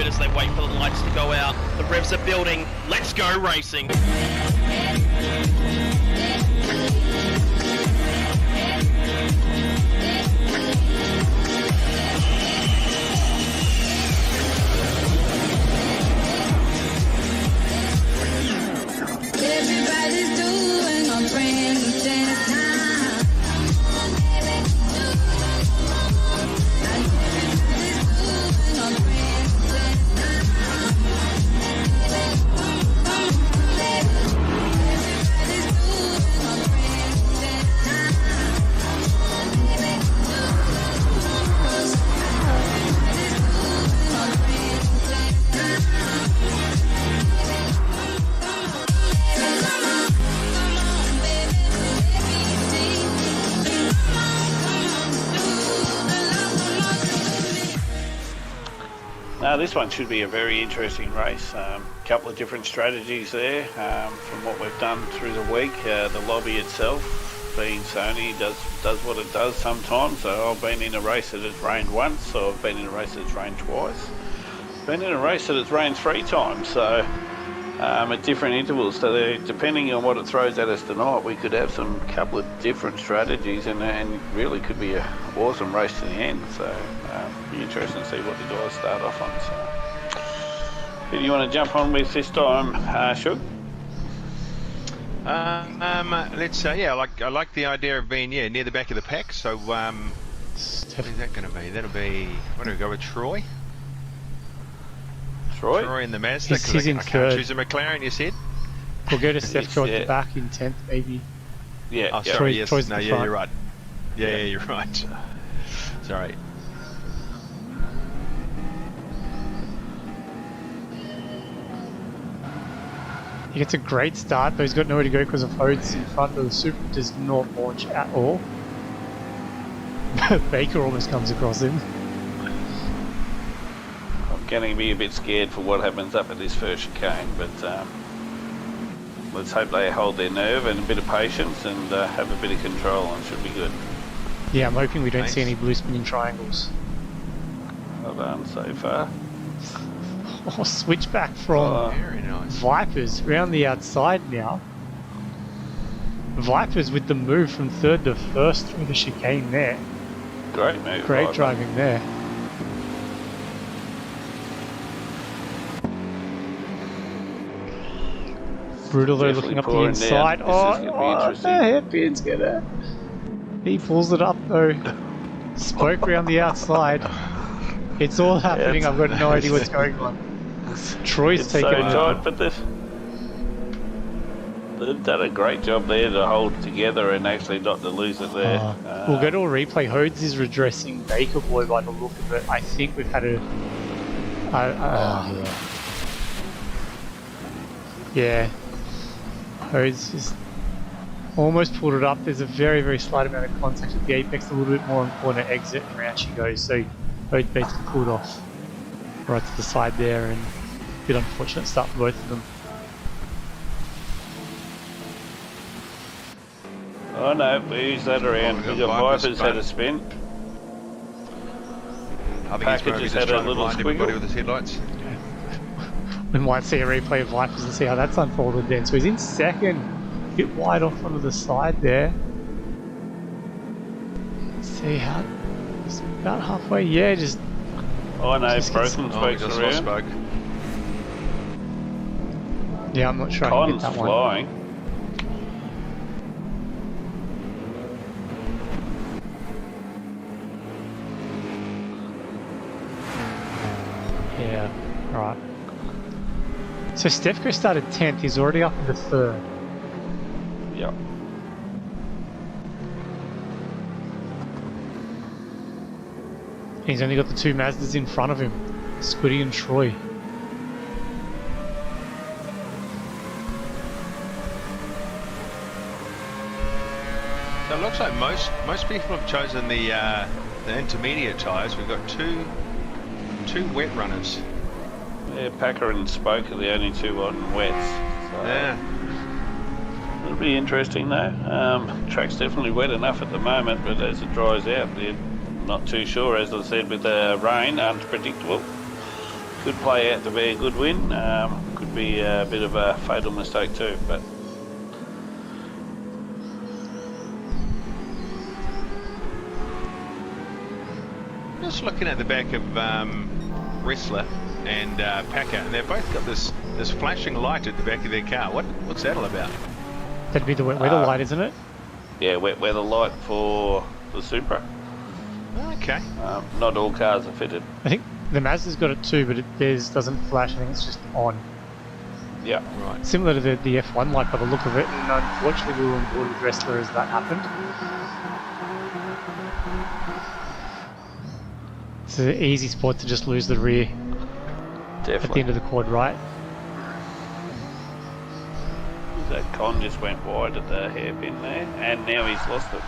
moment as they wait for the lights to go out. The revs are building. Let's go racing. Everybody's doing a brand new dance now. This one should be a very interesting race. Couple of different strategies there from what we've done through the week. The lobby itself, being Sony, does what it does sometimes. So I've been in a race that has rained once, or I've been in a race that's rained twice. Been in a race that has rained 3 times, so at different intervals. So depending on what it throws at us tonight, we could have some couple of different strategies, and really could be an awesome race to the end. So be interesting to see what the guys start off on. So, who do you want to jump on with this time, Shug? Let's say, yeah, I like the idea of being near the back of the pack. So what is that going to be? That'll be, what do we go with, Troy? Troy in the Mazda. He's in I third. can't choose a McLaren. You said. We'll go to Steph towards the back in 10th, maybe. Yeah. Oh, sorry. Yes. Troy's No. Yeah, you're right. Yeah, you're right. Sorry. He gets a great start, but he's got nowhere to go because of Hodes in front. The Super does not launch at all. Baker almost comes across him. I'm going to be a bit scared for what happens up at this first chicane, but let's hope they hold their nerve and a bit of patience and have a bit of control, and should be good. Yeah, I'm hoping we don't see any blue spinning triangles. Well done so far. Oh, switch back from Very nice. Vipers round the outside now. Vipers with the move from third to first through the chicane there. Great move. Great Viper. driving there. Brutal though, Definitely looking up the pouring inside. down. This is gonna be The interesting. hairpin's gonna. He pulls it up though. Spoke round the outside. It's all happening. it's- I've got no idea what's going on. Troy's It's so taken tight, but they've done a great job there to hold together and actually not to lose it there. We'll go to a replay. Hodes is redressing Baker Boy by the look of it. I think we've had a. Yeah. Hodes just almost pulled it up. There's a very, very slight amount of contact with the apex, a little bit more on corner exit, and around she goes. So Hodes basically pulled off right to the side there, and a bit unfortunate start for both of them. Oh no, who's that around? Oh, We got Vipers had a spin. I think Packer he's probably just just had a trying to little blind everybody squiggle. with his headlights. We might see a replay of Vipers and see how that's unfolded then. So he's in second, a bit wide off onto the side there. Let's see how, just about halfway, yeah, just Oh no, Just gets- broken Oh, he spokes just lost around. spoke. yeah, I'm not sure I can Con's get that one. flying. Yeah, right. So Stefko started 10th, he's already up into 3rd. Yep. He's only got the 2 Mazdas in front of him, Scooty and Troy. So it looks like most people have chosen the intermediate tyres. We've got two wet runners. Yeah, Packer and Spoke are the only 2 on wets. So Yeah. it'll be interesting though. Track's definitely wet enough at the moment, but as it dries out, they're not too sure. As I said, with the rain, unpredictable. could play out to be a good win. Could be a bit of a fatal mistake too, but Just looking at the back of Wrestler and Packer, and they've both got this flashing light at the back of their car. What's that all about? That'd be the wet weather light, isn't it? yeah, wet weather light for the Supra. Okay. Not all cars are fitted. I think the Mazda's got it too, but theirs doesn't flash. I think it's just on. Yeah. Right. Similar to the F1 light by the look of it, and unfortunately we were on board with Wrestler as that happened. It's an easy spot to just lose the rear at the Definitely. end of the quad, right? That con just went wide at the hairpin there, and now he's lost it.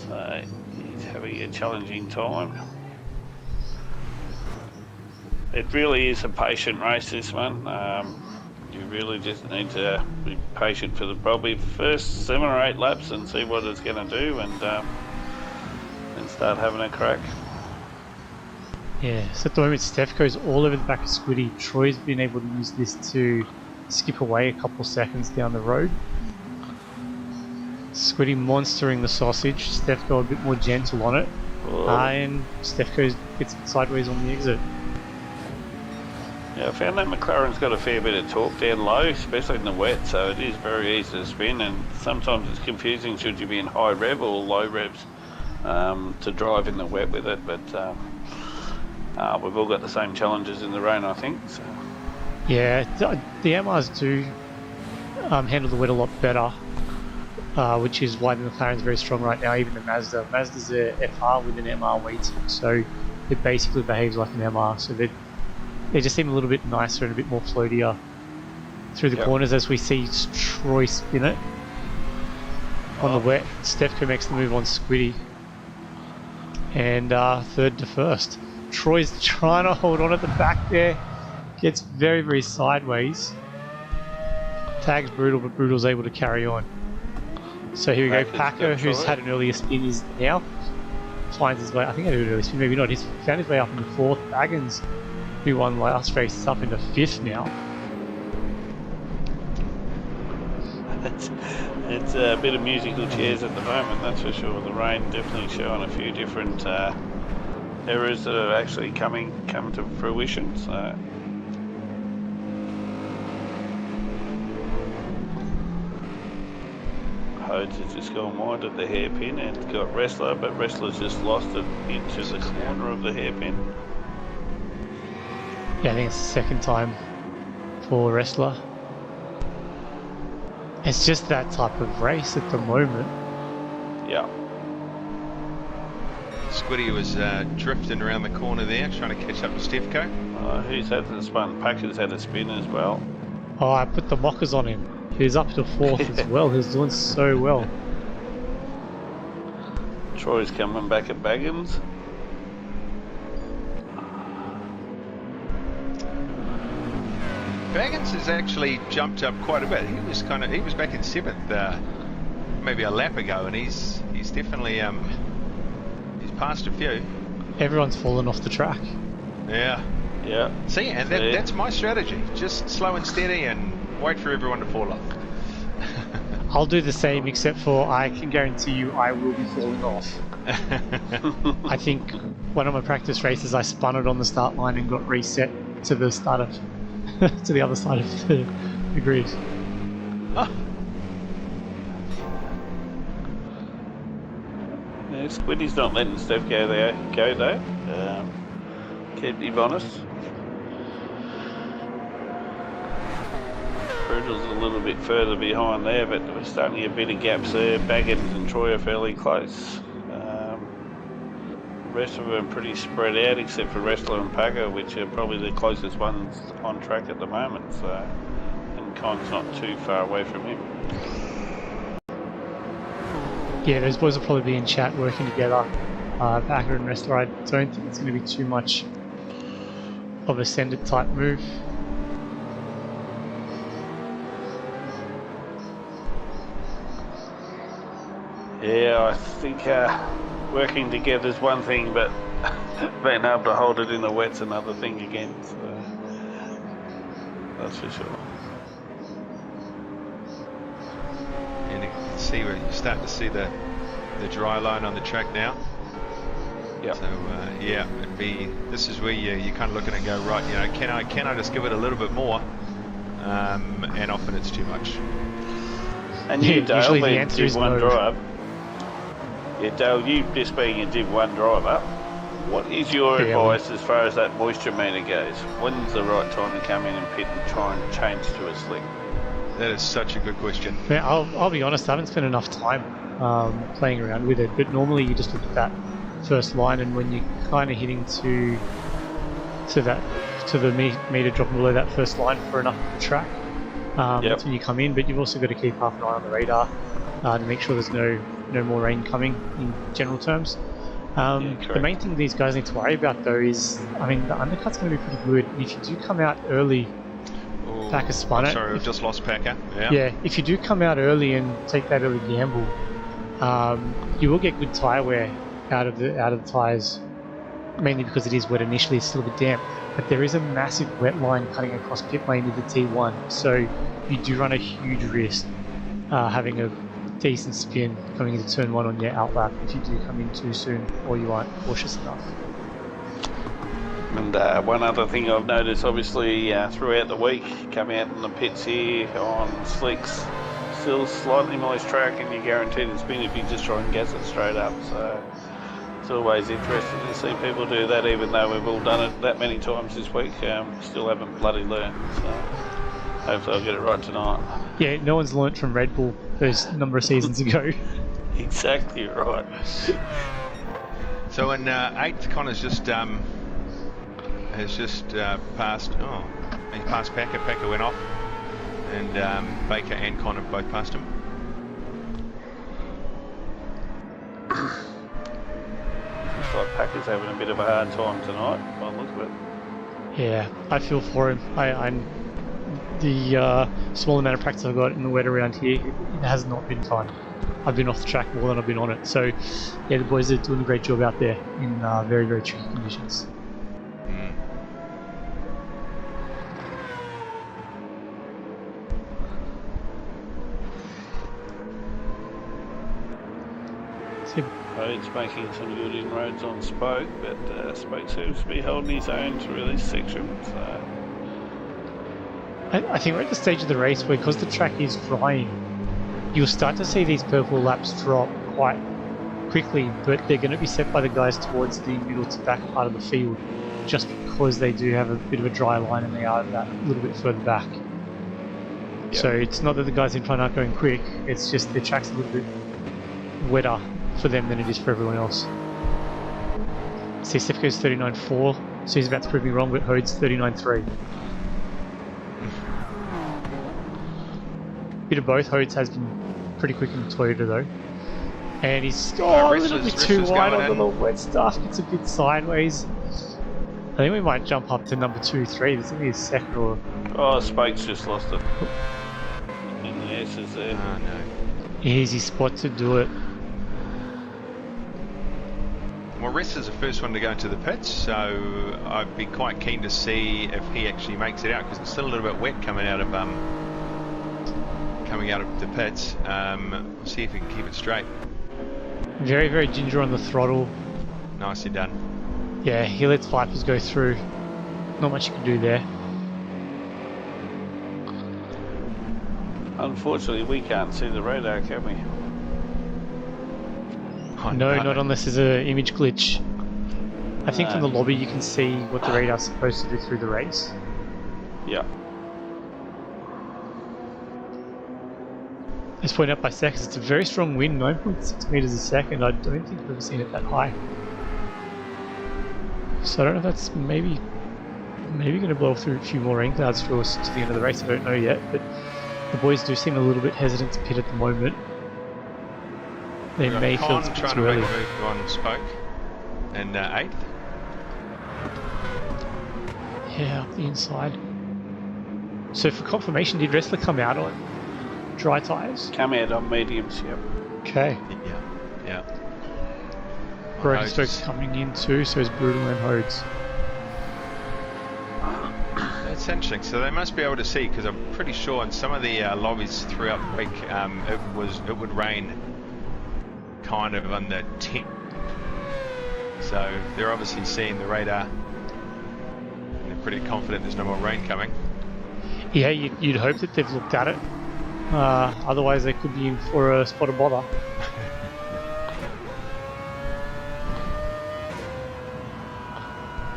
So he's having a challenging time. It really is a patient race, this one. You really just need to be patient for the probably first 7 or 8 laps and see what it's going to do, and start having a crack. Yeah, so at the moment Steph goes all over the back of Squiddy. Troy's been able to use this to skip away a couple seconds down the road. Squiddy monstering the sausage, Steph go a bit more gentle on it, and Steph goes gets sideways on the exit. Yeah, I found that McLaren's got a fair bit of torque down low, especially in the wet, so it is very easy to spin, and sometimes it's confusing should you be in high rev or low revs to drive in the wet with it, but we've all got the same challenges in the rain, I think. So. Yeah, the MRs do handle the wet a lot better, which is why the McLaren's very strong right now, even the Mazda. Mazda's a FR with an MR weighting, so it basically behaves like an MR, so they just seem a little bit nicer and a bit more floatier through the corners as we see Troy spin it on the wet. Stefko makes the move on Squiddy, and third to first. Troy's trying to hold on at the back there, gets very, very sideways. Tags Brutal, but Brutal's able to carry on. So here we go, Packer, who's had an earlier spin, is now finds his way. I think I did an early spin, maybe not. He's found his way up into 4th. Baggins, who won last race, is up into 5th now. It's a bit of musical chairs at the moment, that's for sure. The rain definitely showing a few different errors that are actually come to fruition. So. Hodes has just gone wide at the hairpin and got Wrestler, but Wrestler's just lost it into the corner of the hairpin. Yeah, I think it's the second time for Wrestler. It's just that type of race at the moment. Yeah. Squiddy was drifting around the corner there, trying to catch up with Stefko. Who's had the spin? Packer's had a spin as well. Oh, I put the mockers on him. He's up to 4th as well. He's doing so well. Troy's coming back at Baggins. Baggins has actually jumped up quite a bit. He was back in 7th maybe a lap ago, and he's definitely he's passed a few. Everyone's fallen off the track. Yeah. Yeah. See, and that's my strategy. Just slow and steady and wait for everyone to fall off. I'll do the same, except for I can guarantee you I will be falling off. I think one of my practice races I spun it on the start line and got reset to the start of to the other side of the grid. Oh. Yeah, Squiddy's not letting Steph go though. Keep him honest. Brutal's a little bit further behind there, but we're starting to get a bit of gaps there. Baggins and Troy are fairly close. The rest of them are pretty spread out, except for Wrestler and Packer, which are probably the closest ones on track at the moment. So, and Con's not too far away from him. Yeah, those boys will probably be in chat working together. Packer and Wrestler, I don't think it's going to be too much of a send it type move. Yeah, I think working together is one thing, but being able to hold it in the wet's another thing again. So that's for sure. And you can see where you're starting to see the dry line on the track now. Yep. So yeah, this is where you kind of look at it and go, right, you know, can I just give it a little bit more? And often it's too much. And you, Yeah, Dale, usually the being answer Div is 1 no. driver. Yeah, Dale, you just being a Div 1 driver, what is your Yeah, advice as far as that moisture meter goes? When's the right time to come in and pit and try and change to a slick? That is such a good question. Man, I'll be honest, I haven't spent enough time playing around with it, but normally you just look at that first line, and when you're kind of hitting to the meter dropping below that first line for enough of the track, that's when you come in. But you've also got to keep half an eye on the radar to make sure there's no more rain coming in general terms. The main thing these guys need to worry about though is, I mean, the undercut's going to be pretty good, and if you do come out early, Ooh, Packer spun I'm it. sorry, we've just lost Packer. Yeah, if you do come out early and take that early gamble, you will get good tyre wear out of the tyres, mainly because it is wet initially, it's still a bit damp. But there is a massive wet line cutting across pit lane into T1, so you do run a huge risk having a decent spin coming into turn 1 on your outlap if you do come in too soon or you aren't cautious enough. And one other thing I've noticed, obviously, throughout the week, come out in the pits here on slicks, still slightly moist track, and you're guaranteed to spin if you just try and gas it straight up. So it's always interesting to see people do that, even though we've all done it that many times this week. Still haven't bloody learned. So hopefully I'll get it right tonight. Yeah, no one's learnt from Red Bull those number of seasons ago. Exactly right. So in 8th, Connor's has just passed. Oh, he passed Packer. Packer went off, and Baker and Connor both passed him. Looks like Packer's having a bit of a hard time tonight, by the look of it. Yeah, I feel for him. I'm the small amount of practice I've got in the wet around here, it has not been fun. I've been off the track more than I've been on it. So yeah, the boys are doing a great job out there in very, very tricky conditions. It's making some good inroads on Spoke, but Spoke seems to be holding his own through this section. So I think we're at the stage of the race where, because the track is drying, you'll start to see these purple laps drop quite quickly, but they're going to be set by the guys towards the middle to back part of the field, just because they do have a bit of a dry line and they are that little bit further back. Yep. So it's not that the guys in front aren't going quick, it's just the track's a little bit wetter for them than it is for everyone else. See, Steph goes 39.4, so he's about to prove me wrong, but Hode's 39.3. Bit of both. Hodes has been pretty quick in the Toyota though. And he's a little bit too wide on the wet stuff, it's a bit sideways. I think we might jump up to number 2, 3, there's only a second or... Oh, Spoke's just lost it. In the S's there. Oh no. Easy spot to do it. Well, Rest is the first one to go into the pits, so I'd be quite keen to see if he actually makes it out, because it's still a little bit wet coming out of the pits. We'll see if he can keep it straight. Very, very ginger on the throttle. Nicely done. Yeah, he lets Vipers go through. Not much you can do there. Unfortunately, we can't see the radar, can we? Oh, No, not unless there's an image glitch. I think from the lobby you can see what the radar's supposed to do through the race. Yeah. As pointed out by seconds, it's a very strong wind, 9.6 meters a second. I don't think I've ever seen it that high. So I don't know if that's maybe going to blow through a few more rain clouds for us to the end of the race. I don't know yet, but the boys do seem a little bit hesitant to pit at the moment. They may feel it's a bit trying too to early. make a move on Spoke. And 8th. Yeah, up the inside. So for confirmation, did Wrestler come out on dry tyres? Come out on mediums, yep. Okay. Yeah. Broken Hodes. Spoke's coming in too, so is Brutal and Hodes. That's interesting. So they must be able to see, because I'm pretty sure in some of the lobbies throughout the week, it would rain kind of on the 10th. So they're obviously seeing the radar. And they're pretty confident there's no more rain coming. Yeah, you'd hope that they've looked at it. Otherwise, they could be in for a spot of bother.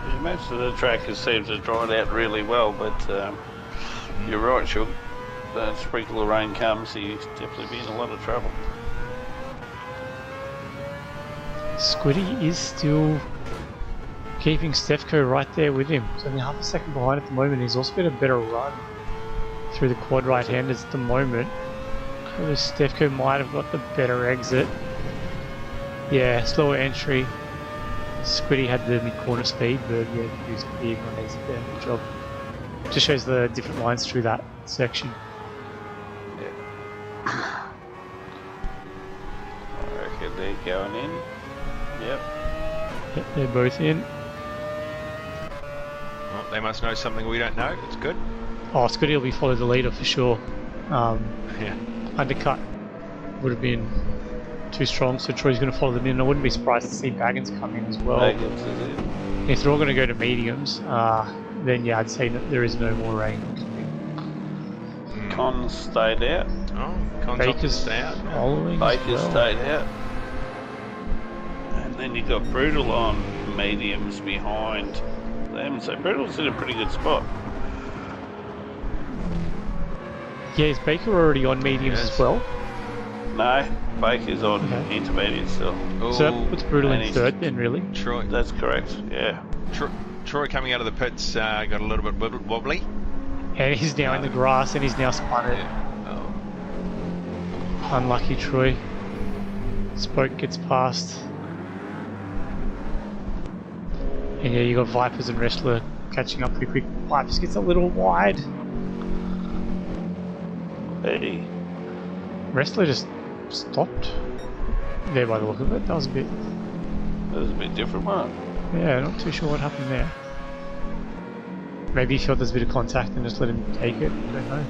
Yeah, most of the trackers seem to dry it out really well, but you're right, Shug. That sprinkle of rain comes, he's definitely be in a lot of trouble. Squiddy is still keeping Stefko right there with him. He's only half a second behind at the moment. He's also got a better run through the quad right-handers at the moment. Although Stefko might have got the better exit. Yeah, slower entry. Squiddy had the mid-corner speed, but yeah, he was big on exit there. Good job. Just shows the different lines through that section. I reckon they're going in. Yep. Yep, they're both in. Well, they must know something we don't know. It's good. Oh, Scotty will be follow the leader for sure. Yeah. Undercut would have been too strong, so Troy's going to follow them in. I wouldn't be surprised to see Baggins come in as well. Baggins is in. If they're all going to go to mediums, then yeah, I'd say that there is no more rain. Con stayed out. Oh, Con's Baker's stay out. following as Baker well. stayed out. And then you got Brutal on mediums behind them, so Brutal's in a pretty good spot. Yeah, is Baker already on mediums Yes. as well? No, Baker's on Okay. intermediate still. So that puts Brutal and in he's- third then, really? Troy. That's correct, yeah. Troy coming out of the pits got a little bit wobbly. And he's now in the grass and he's now spun it. Yeah. Oh. Unlucky Troy. Spoke gets past. And yeah, you got Vipers and Wrestler catching up pretty quick. Vipers gets a little wide. Hey, Wrestler just stopped there by the look of it. That was a bit, that was a bit different, wasn't it? yeah, not too sure what happened there. Maybe he felt there's a bit of contact and just let him take it. I don't know.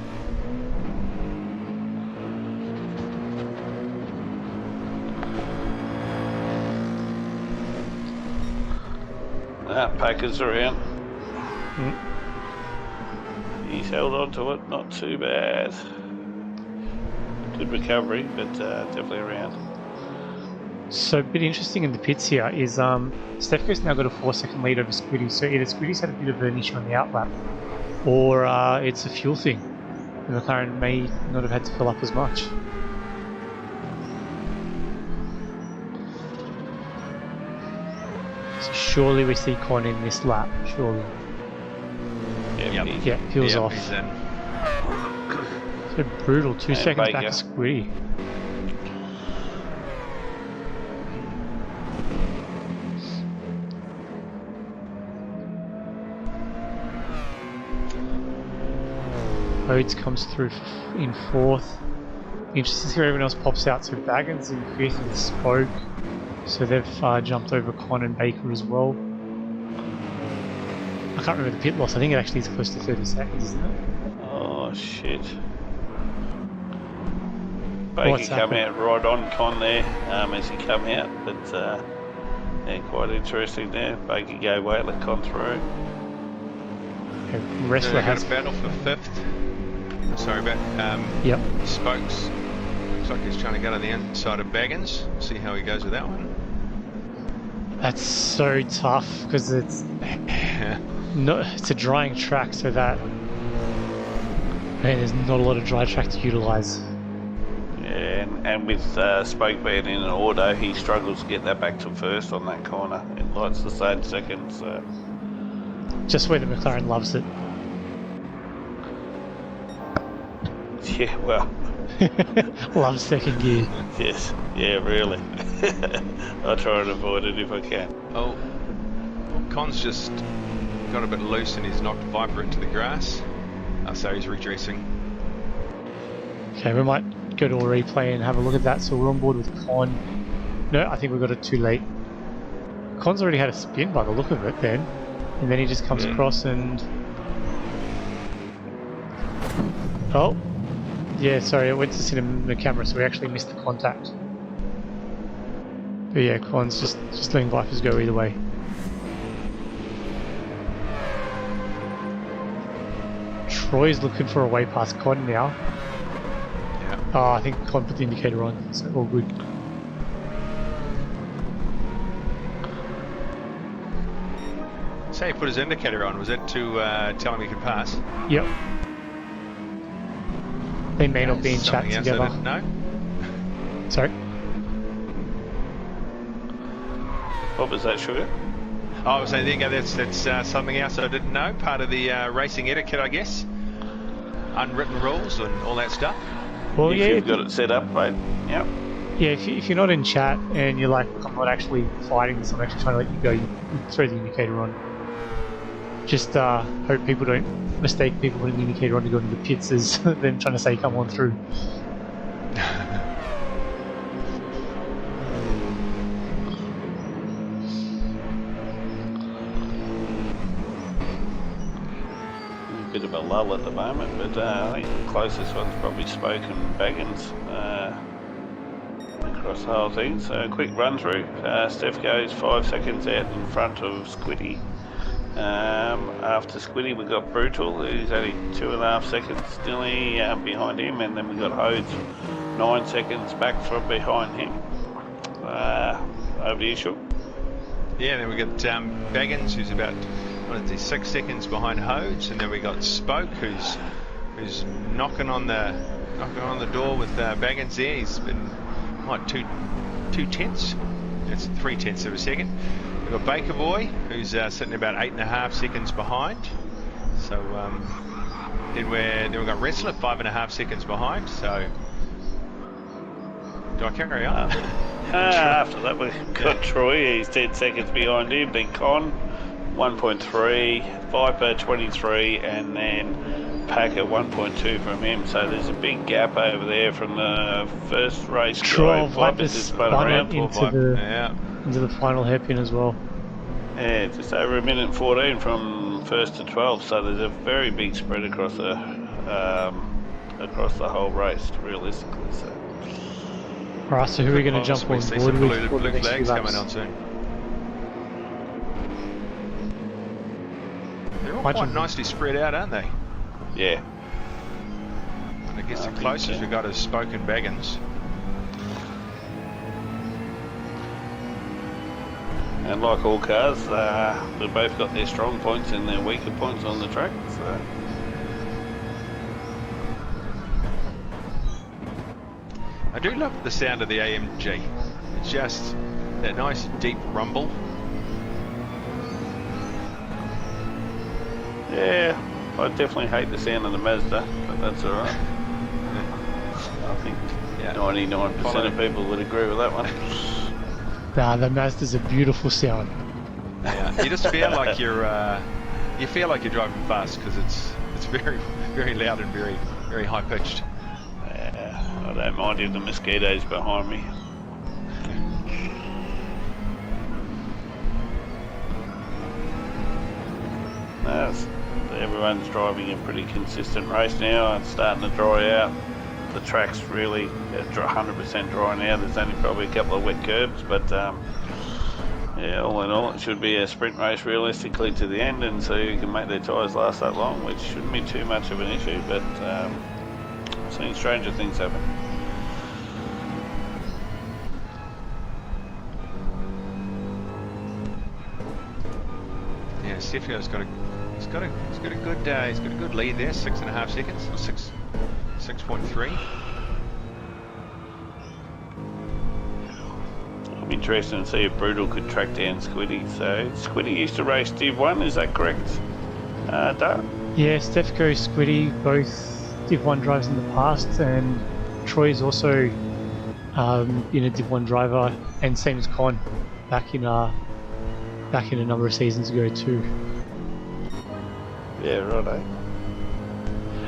Packers around. Mm. He's held on to it, not too bad. Good recovery, but definitely around. So a bit interesting in the pits here is Stefko's now got a 4-second lead over Squiddy, so either Squiddy's had a bit of an issue on the outlap or it's a fuel thing. And McLaren may not have had to fill up as much. So surely we see Con in this lap, surely. Yeah, Yep. Yeah, fuel's Yep, off. he's in. So brutal, 2 And seconds back Baker. to Squiddy. Rhodes comes through in 4th. Interesting to see where everyone else pops out. So Baggins in 5th with Spoke. So they've jumped over Con and Baker as well. I can't remember the pit loss. I think it actually is close to 30 seconds, isn't it? Oh shit. What's Baker come happened? out right on Con there as he come out, but yeah, quite interesting there. Baker gave way, let Con through. Okay, So Wrestler they got has. a battle for 5th. Sorry about Yep. Spokes. Looks like he's trying to go to the inside of Baggins. See how he goes with that one. That's so tough because it's it's a drying track, so that there's not a lot of dry track to utilize. Yeah, and with Spoke being in an auto, he struggles to get that back to first on that corner. It lights the same second, so Just where the McLaren loves it. yeah, well, Loves second gear. yes, yeah, really. I try and avoid it if I can. Oh, Con's just got a bit loose and he's knocked Viper into the grass. So he's redressing. Okay, we might go to a replay and have a look at that. So we're on board with Con. No, I think we got it too late. Con's already had a spin by the look of it then. And then he just comes across and... Oh! Yeah, sorry, I went to sit in the camera, so we actually missed the contact. But yeah, Con's just letting Vipers go either way. Troy's looking for a way past Con now. Yeah. Oh, I think Con put the indicator on, so all good. Say he put his indicator on. Was it to tell him he could pass? Yep. They may not be in chat Something else together. I didn't know. Sorry. What was that, Sugar? Oh, I was saying, there you go, that's something else I didn't know. Part of the racing etiquette, I guess. Unwritten rules and all that stuff. Well, If yeah. you've got it set up, mate. Yep. Yeah, if you're not in chat and you're like, I'm not actually fighting this, I'm actually trying to let you go, you throw the indicator on. Just hope people don't mistake people putting the indicator on to go into the pits as them trying to say come on through. Bit of a lull at the moment, but I think the closest one's probably Spoke and Baggins across the whole thing. So a quick run through. Steph goes 5 seconds out in front of Squiddy. After Squiddy we got Brutal, who's only 2.5 seconds nearly behind him, and then we got Hodes 9 seconds back from behind him. Over to you, Shook. Yeah, then we got Baggins, who's about 6 seconds behind Hodes, and then we got Spoke, who's knocking on the door with Baggins there. He's been what, two tenths? That's 3 tenths of a second. We've got Baker Boy, who's sitting about 8.5 seconds behind. So then we've got Wrestler 5.5 seconds behind. So do I carry on? After that we've got Troy, he's 10 seconds behind him, then Con 1.3, Viper 23, and then Packer 1.2 from him. So there's a big gap over there from the first race. Viper's spun around into the final hairpin as well. Yeah, just over 1 minute 14 from first to 12. So there's a very big spread across the whole race, realistically. So. Alright, so who are we going to jump on board with? Blue flags coming on soon. They're all quite nicely spread out, aren't they? Yeah. And I guess the closest we got is Spoke and Baggins. And like all cars, they've both got their strong points and their weaker points on the track. So. I do love the sound of the AMG. It's just that nice deep rumble. Yeah, I definitely hate the sound of the Mazda, but that's alright. I think 99% of people would agree with that one. Nah, the Mazda's a beautiful sound. Yeah, you just feel like you're driving fast because it's very, very loud and very, very high pitched. Yeah, I don't mind if the mosquitoes behind me. Everyone's driving a pretty consistent race now. It's starting to dry out. The track's really 100% dry now. There's only probably a couple of wet curbs, but yeah, all in all, it should be a sprint race realistically to the end, and so you can make their tyres last that long, which shouldn't be too much of an issue. But I've seen stranger things happen. Yeah, Stefano's got a good lead there, 6.5 seconds, 6.3. I'm interested to see if Brutal could track down Squiddy. So Squiddy used to race Div 1, is that correct? Dale? Yeah, Stefko, Squiddy, both Div 1 drivers in the past, and Troy's also been a Div 1 driver, and same as Con, back in a number of seasons ago too. Yeah, righto.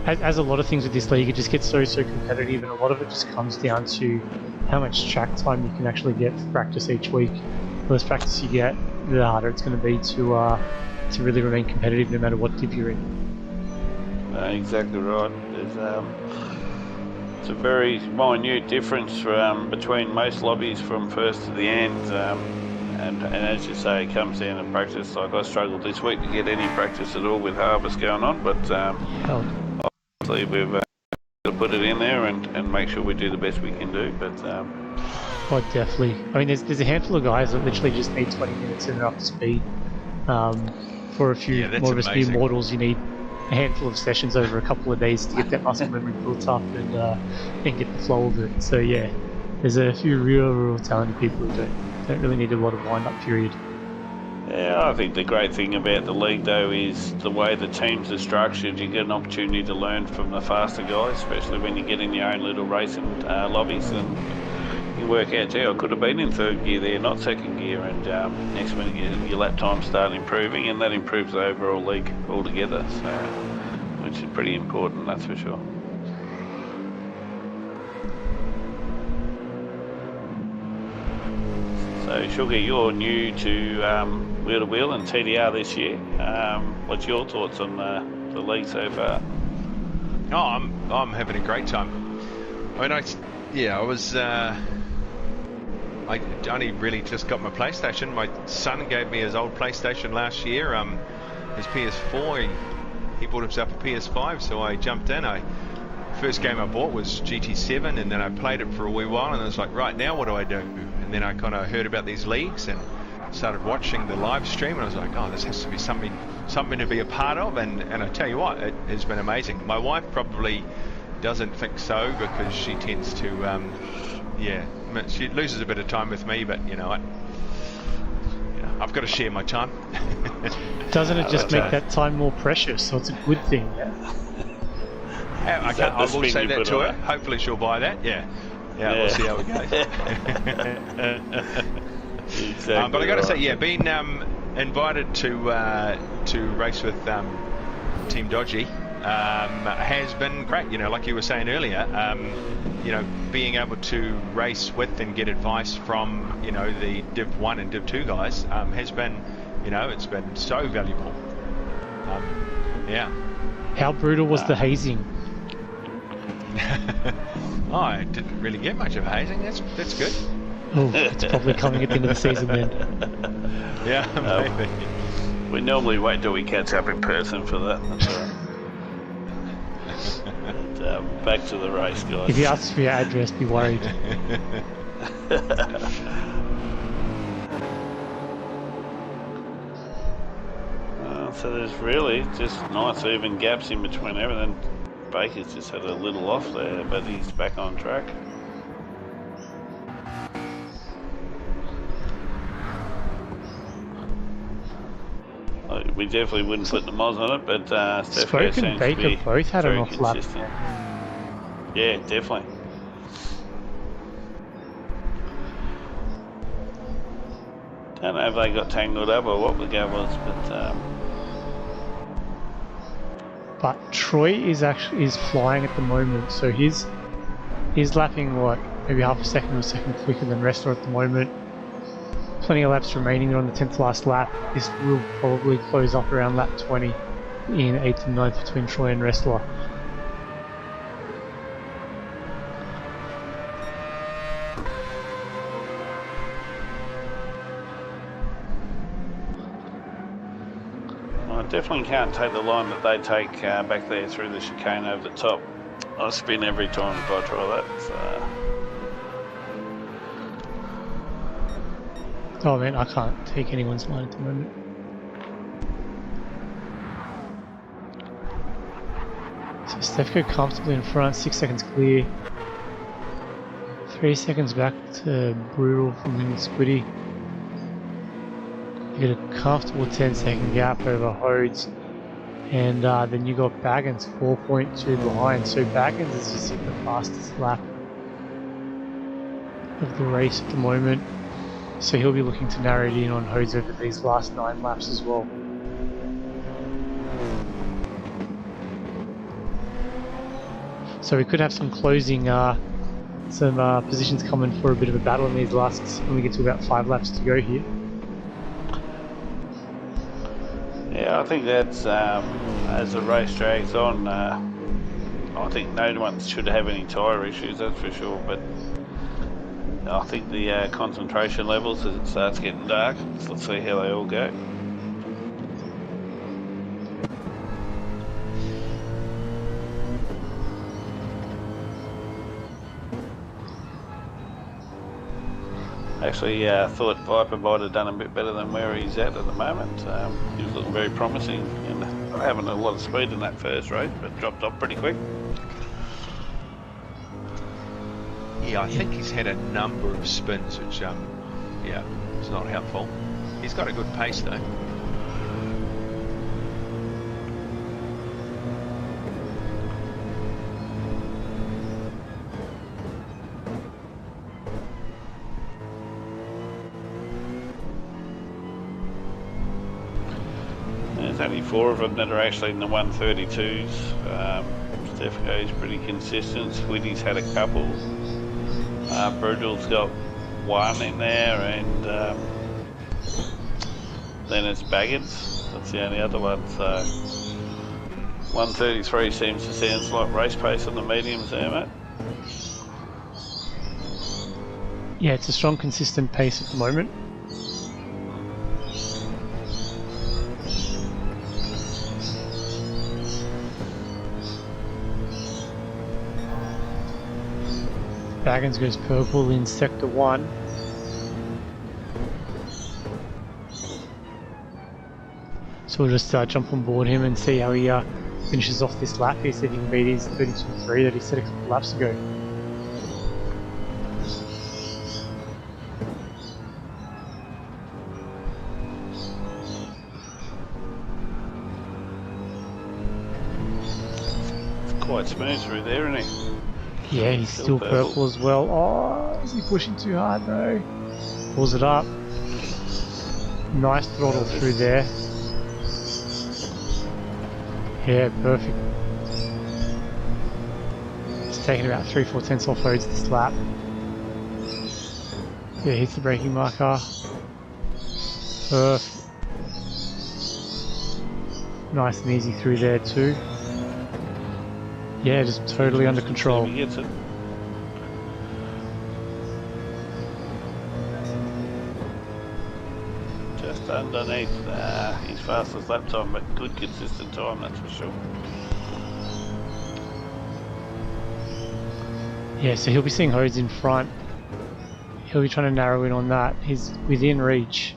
As a lot of things with this league, it just gets so competitive, and a lot of it just comes down to how much track time you can actually get for practice each week. The less practice you get, the harder it's going to be to really remain competitive no matter what div you're in. Exactly right. It's a very minute difference between most lobbies from first to the end, and as you say, it comes down to practice. Like I struggled this week to get any practice at all with harvest going on, but obviously we've got to put it in there and make sure we do the best we can do. But oh, definitely. I mean, there's a handful of guys that literally just need 20 minutes and they're up to speed. For a few more of us new mortals, you need a handful of sessions over a couple of days to get that muscle memory built up and get the flow of it. So yeah, there's a few real talented people who don't really need a lot of wind-up period. Yeah, I think the great thing about the league though is the way the teams are structured. You get an opportunity to learn from the faster guys, especially when you get in your own little racing lobbies, and you work out, gee, I could have been in third gear there, not second gear, and next minute your lap times start improving, and that improves the overall league altogether, so, which is pretty important, that's for sure. So Sugar, you're new to Wheel to Wheel and TDR this year. What's your thoughts on the league so far? Oh, I'm having a great time. I mean, I was. I only really just got my PlayStation. My son gave me his old PlayStation last year, his PS4. He bought himself a PS5, so I jumped in. First game I bought was GT7, and then I played it for a wee while, and I was like, right, now what do I do? And then I kind of heard about these leagues and started watching the live stream, and I was like, oh, this has to be something to be a part of, and I tell you what, it has been amazing. My wife probably doesn't think so, because she tends to, she loses a bit of time with me, but you know what? I've got to share my time. Doesn't it just make that time more precious? So it's a good thing. Yeah. I will say that to her. Hopefully she'll buy that. Yeah. We'll see how it goes. Exactly. But I got to say, being invited to race with Team Dodgy has been great. You know, like you were saying earlier, being able to race with and get advice from the Div 1 and Div 2 guys has been, it's been so valuable. How brutal was the hazing? I didn't really get much of a hazing. That's good. Oh, it's probably coming at the end of the season then. Yeah, maybe. We normally wait till we catch up in person for that. But, back to the race, guys. If he asks for your address, be worried. So there's really just nice even gaps in between everything. Baker's just had a little off there, but he's back on track. We definitely wouldn't put the mods on it, but Spoke and Baker both had an off lap. Yeah, definitely. Don't know if they got tangled up or what the go was, but Troy is flying at the moment, so he's lapping maybe half a second or a second quicker than Wrestler at the moment. Plenty of laps remaining. They're on the 10th last lap. This will probably close up around lap 20 in 8th and 9th between Troy and Wrestler. Definitely can't take the line that they take back there through the chicane over the top. I spin every time if I try that. So. Oh man, I can't take anyone's line at the moment. So Stefko comfortably in front, 6 seconds clear. 3 seconds back to Brutal from him and Squiddy. You get a comfortable 10-second gap over Hodes, and then you got Baggins 4.2 behind. So Baggins is just in the fastest lap of the race at the moment. So he'll be looking to narrow it in on Hodes over these last 9 laps as well. So we could have some closing, positions coming for a bit of a battle in these last, when we get to about 5 laps to go here. Yeah, I think that's as the race drags on. I think no one should have any tyre issues, that's for sure. But I think the concentration levels as it starts getting dark. So let's see how they all go. Actually, thought Viper might have done a bit better than where he's at the moment. He was looking very promising and having a lot of speed in that first race, but dropped off pretty quick. Yeah, I think he's had a number of spins, which, yeah, it's not helpful. He's got a good pace though. There's only 4 of them that are actually in the 132s. Steph goes pretty consistent. Squiddy's had a couple. Brutal's got 1 in there, and then it's Baggett's. That's the only other one. So 133 seems to sound like race pace on the mediums there, mate. Yeah, it's a strong, consistent pace at the moment. Baggins goes purple in sector 1. So we'll just jump on board him and see how he finishes off this lap here, see if he can beat his 32.3 that he set a couple laps ago. It's quite smooth through there, isn't he? Yeah, he's still purple as well. Oh, is he pushing too hard though? Pulls it up. Nice throttle through there. Yeah, perfect. It's taken about 3-4 tenths off roads this lap. Yeah, hits the braking marker. Perfect. Nice and easy through there too. Yeah, just totally under control. He gets it. Just underneath his fastest lap time, but good consistent time, that's for sure. Yeah, so he'll be seeing Hodes in front. He'll be trying to narrow in on that. He's within reach,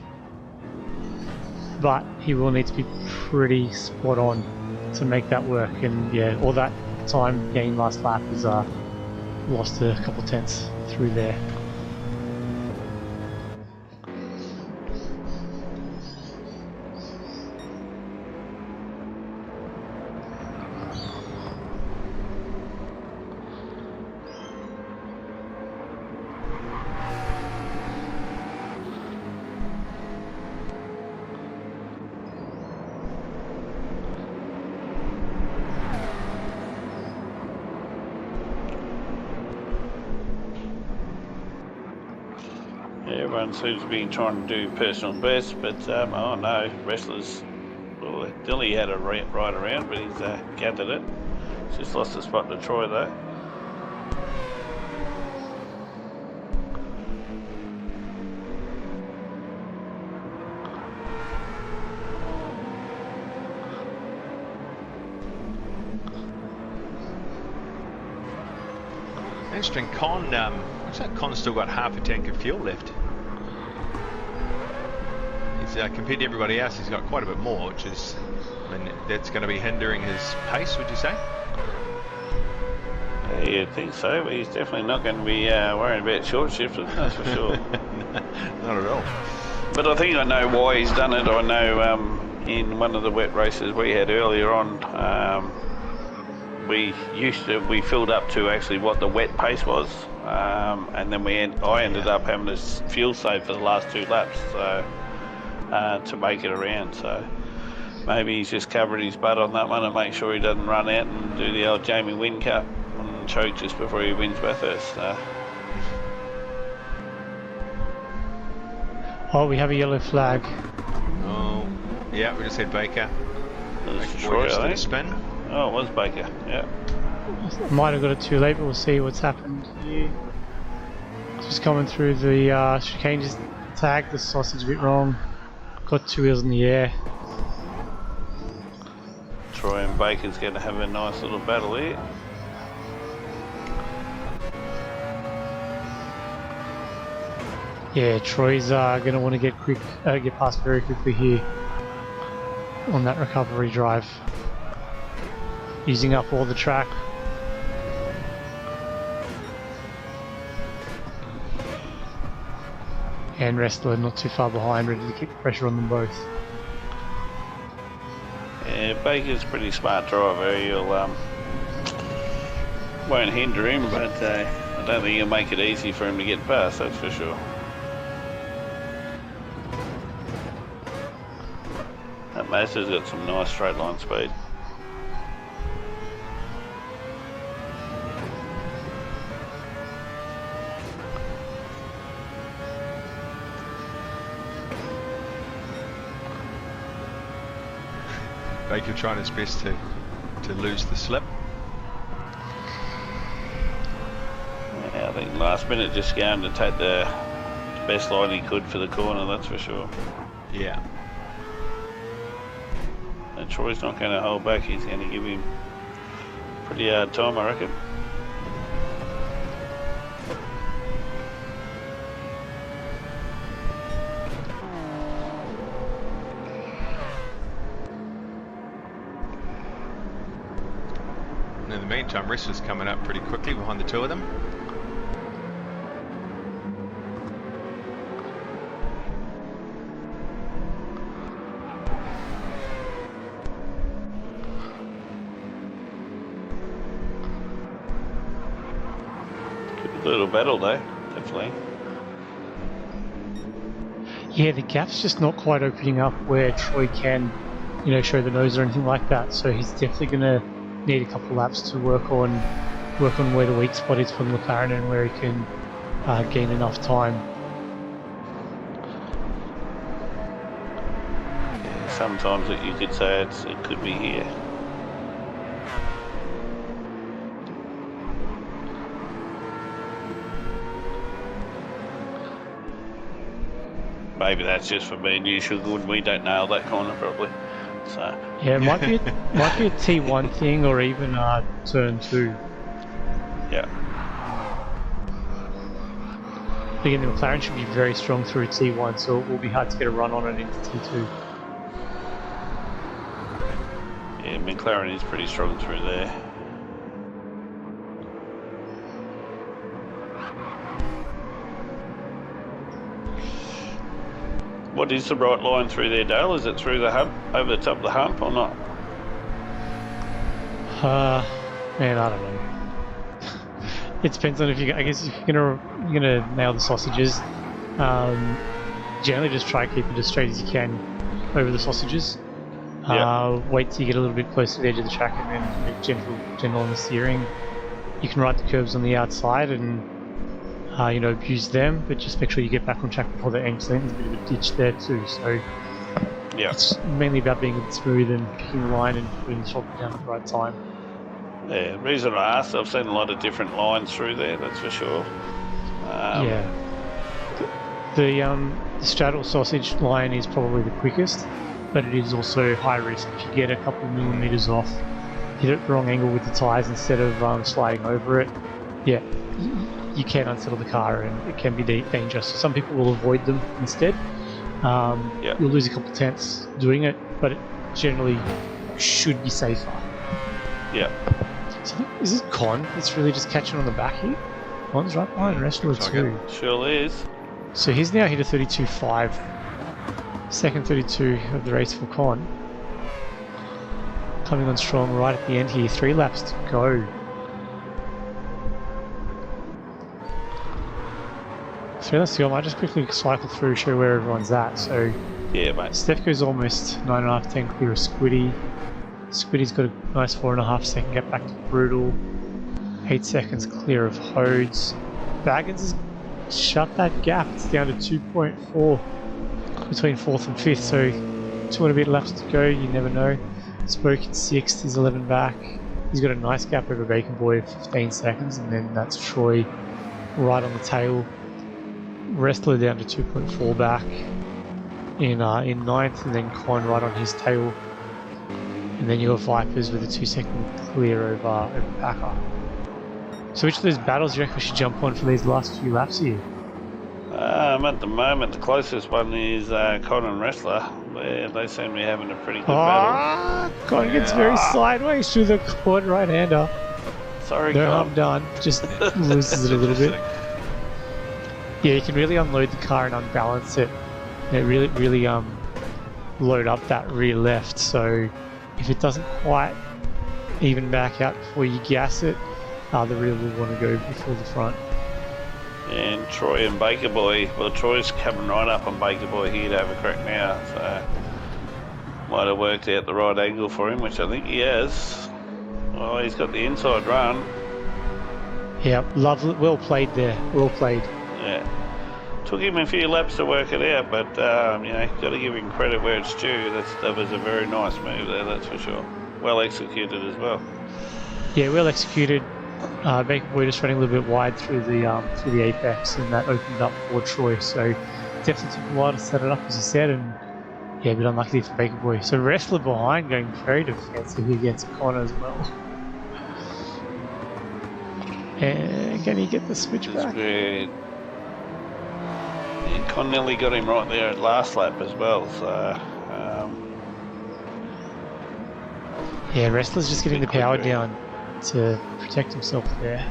but he will need to be pretty spot on to make that work. And yeah, all that time gained last lap is lost a couple tenths through there. Everyone seems to be trying to do personal best, but oh no, wrestlers, well, Dilly had a right around, but he's gathered it. He's just lost a spot to Troy though. Interesting. Con, looks like Con's still got half a tank of fuel left. He's compared to everybody else, he's got quite a bit more, which is, I mean, that's going to be hindering his pace, would you say? Yeah, you'd think so, but he's definitely not going to be worrying about short shifting, that's for sure. Not at all. But I think I know why he's done it. I know in one of the wet races we had earlier on, we filled up to actually what the wet pace was, and then I ended up having to fuel save for the last 2 laps, so to make it around. So maybe he's just covered his butt on that one and make sure he doesn't run out and do the old Jamie Wynn Cup and choke just before he wins Bathurst. Oh, we have a yellow flag. Oh, Yeah, we just had Baker. There's Baker Troy, boy just I did a think. spin. Oh, it was Baker. Yeah. Might have got it too late, but we'll see what's happened here. Just coming through the chicane, just tagged the sausage a bit wrong. Got 2 wheels in the air. Troy and Baker's going to have a nice little battle here. Yeah, Troy's going to want to get past very quickly here on that recovery drive. Using up all the track. And Wrestler not too far behind, ready to keep pressure on them both. Yeah, Baker's a pretty smart driver. He'll won't hinder him, but I don't think he'll make it easy for him to get past, that's for sure. That Mazda's got some nice straight line speed. Baker trying his best to lose the slip. Yeah, I think last minute just going to take the best line he could for the corner, that's for sure. Yeah. And Troy's not going to hold back, he's going to give him pretty hard time, I reckon. And in the meantime, Wrestler's coming up pretty quickly behind the two of them. Good little battle though, definitely. Yeah, the gap's just not quite opening up where Troy can, show the nose or anything like that. So he's definitely going to need a couple laps to work on where the weak spot is for the McLaren and where he can gain enough time. Yeah, sometimes you could say it could be here. Maybe that's just for being usual good. We don't nail that corner probably. So Yeah, it might be a T1 thing or even turn 2. yeah, Again, the McLaren should be very strong through T1, so it will be hard to get a run on it into T2. yeah, McLaren is pretty strong through there. What is the right line through there, Dale? Is it through the hump, over the top of the hump, or not? Man, I don't know. It depends on if I guess if you're gonna nail the sausages, generally just try to keep it as straight as you can over the sausages. Wait till you get a little bit closer to the edge of the track and then be gentle on the steering. You can ride the curbs on the outside and abuse them, but just make sure you get back on track before the end. So there's a bit of a ditch there too. So Yeah. it's mainly about being a bit smooth and picking the line and putting the shoulder down at the right time. Yeah, the reason I asked, I've seen a lot of different lines through there, that's for sure. Yeah. The straddle sausage line is probably the quickest, but it is also high risk. If you get a couple of millimeters off, hit it the wrong angle with the tyres instead of sliding over it, yeah, you can unsettle the car and it can be dangerous. So some people will avoid them instead. You'll lose a couple of tenths doing it, but it generally should be safer. Yeah. So is this Con? It's really just catching on the back here. Con's right behind Wrestler Looks like too. Sure is. So he's now hit a 32.5. Second 32 of the race for Con. Coming on strong right at the end here. 3 laps to go. So let's see, I might just quickly cycle through, show where everyone's at. So Yeah, mate. Stefko's almost 9.5, 10 clear of Squiddy. Squiddy's got a nice 4.5 second gap back to Brutal. 8 seconds clear of Hodes. Baggins has shut that gap, it's down to 2.4 between 4th and 5th, so 200 bit laps to go, you never know. Spoke in 6th, he's 11 back. He's got a nice gap over Bacon Boy of 15 seconds, and then that's Troy right on the tail. Wrestler down to 2.4 back in 9th, and then Con right on his tail. And then you got Vipers with a 2-second clear over Packer. So which of those battles do you reckon we should jump on for these last few laps here? At the moment, the closest one is Con and Wrestler. They seem to be having a pretty good battle. Con gets very sideways through the quad right-hander. Sorry, No Con. harm done, just loses it a little bit. Yeah, you can really unload the car and unbalance it. And it really load up that rear left, so if it doesn't quite even back out before you gas it, the rear will want to go before the front. And Troy and Baker Boy, well, Troy's coming right up on Baker Boy here to have a crack now, so might have worked out the right angle for him, which I think he has. Oh, he's got the inside run. Yeah, lovely, well played there, well played. Yeah. Took him a few laps to work it out, but you know, got to give him credit where it's due. That was a very nice move there, that's for sure. Well executed as well. Yeah, well executed. Bacon Boy just running a little bit wide through the apex, and that opened up for Troy. So definitely took a while to set it up, as you said, and yeah, a bit unlucky for Bacon Boy. So Wrestler behind, going very defensive against Connor as well. And can he get the switch back? Yeah, Con nearly got him right there at last lap as well. So yeah, Wrestler's just getting the power down to protect himself there.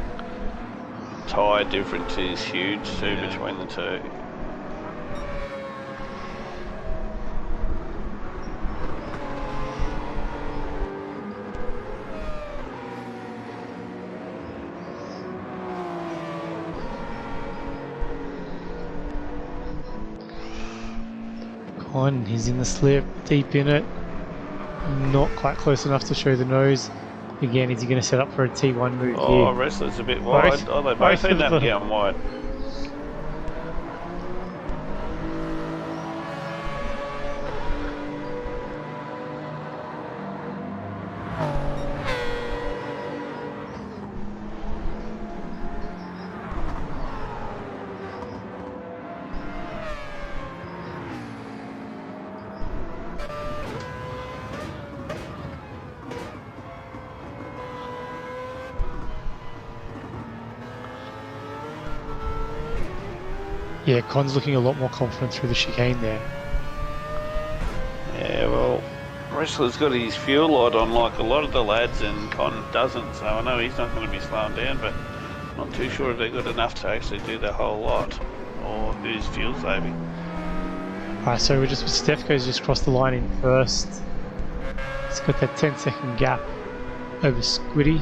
tyre difference is huge too between the two. Con, he's in the slip, deep in it. Not quite close enough to show the nose. Again, is he going to set up for a T1 move Oh, here? Wrestler's a bit wide. Oh, they both end up getting wide. Yeah, Con's looking a lot more confident through the chicane there. Yeah, well, Wrestler's got his fuel light on like a lot of the lads, and Con doesn't, so I know he's not going to be slowing down, but not too sure if they're good enough to actually do the whole lot or use fuel saving. Alright, so we're just, Steph goes just across the line in first. He's got that 10-second gap over Squiddy.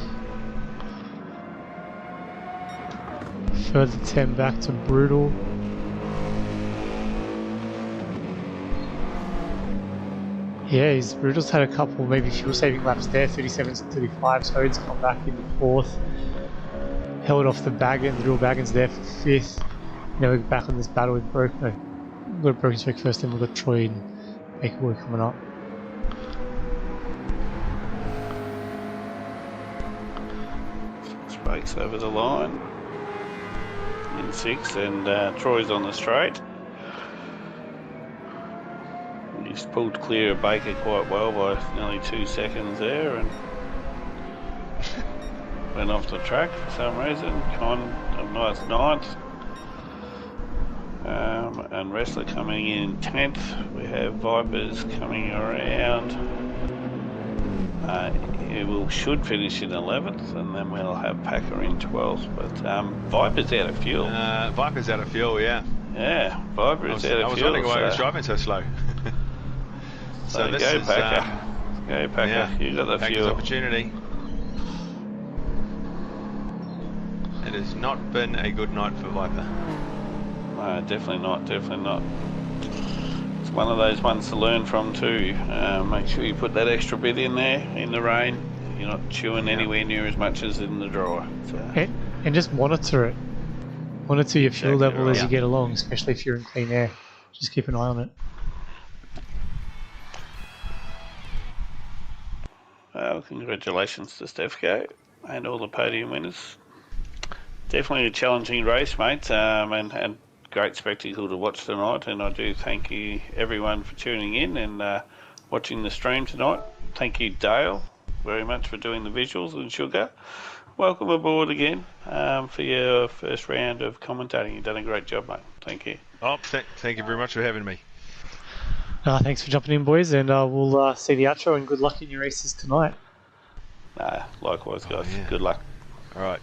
Further 10 back to Brutal. Yeah, Brutal's had a couple maybe fuel saving laps there, 37s and 35s. Hode's come back into 4th. Held off the Baggins, the real Baggins there for 5th. Now we're back on this battle with Broken. No, we've got Broken Spec first, then we've got Troy and Baker Boy coming up. Spakes over the line in 6th, and Troy's on the straight. He's pulled clear of Baker quite well by nearly 2 seconds there, and went off the track for some reason. Con a nice 9th, and Wrestler coming in 10th. We have Vipers coming around. He should finish in 11th, and then we'll have Packer in 12th. But Viper's out of fuel. Viper's out of fuel, yeah. Yeah, Viper's out of fuel. I was wondering why he was driving so slow. So this go is, Packer. Go Packer. Yeah, You got the Packer's fuel. opportunity. It has not been a good night for Viper. No, definitely not. Definitely not. It's one of those ones to learn from too. Make sure you put that extra bit in there in the rain. You're not chewing anywhere near as much as in the dry. So. And just monitor it. Monitor your fuel Exactly level right. as you get along, especially if you're in clean air. Just keep an eye on it. Well, congratulations to Stefko and all the podium winners. Definitely a challenging race, mate, and great spectacle to watch tonight. And I do thank you, everyone, for tuning in and watching the stream tonight. Thank you, Dale, very much for doing the visuals, and Sugar. Welcome aboard again for your first round of commentating. You've done a great job, mate. Thank you. Oh, thank you very much for having me. Thanks for jumping in, boys, and we'll see the outro, and good luck in your races tonight. Likewise, guys. Oh, yeah. Good luck. All right.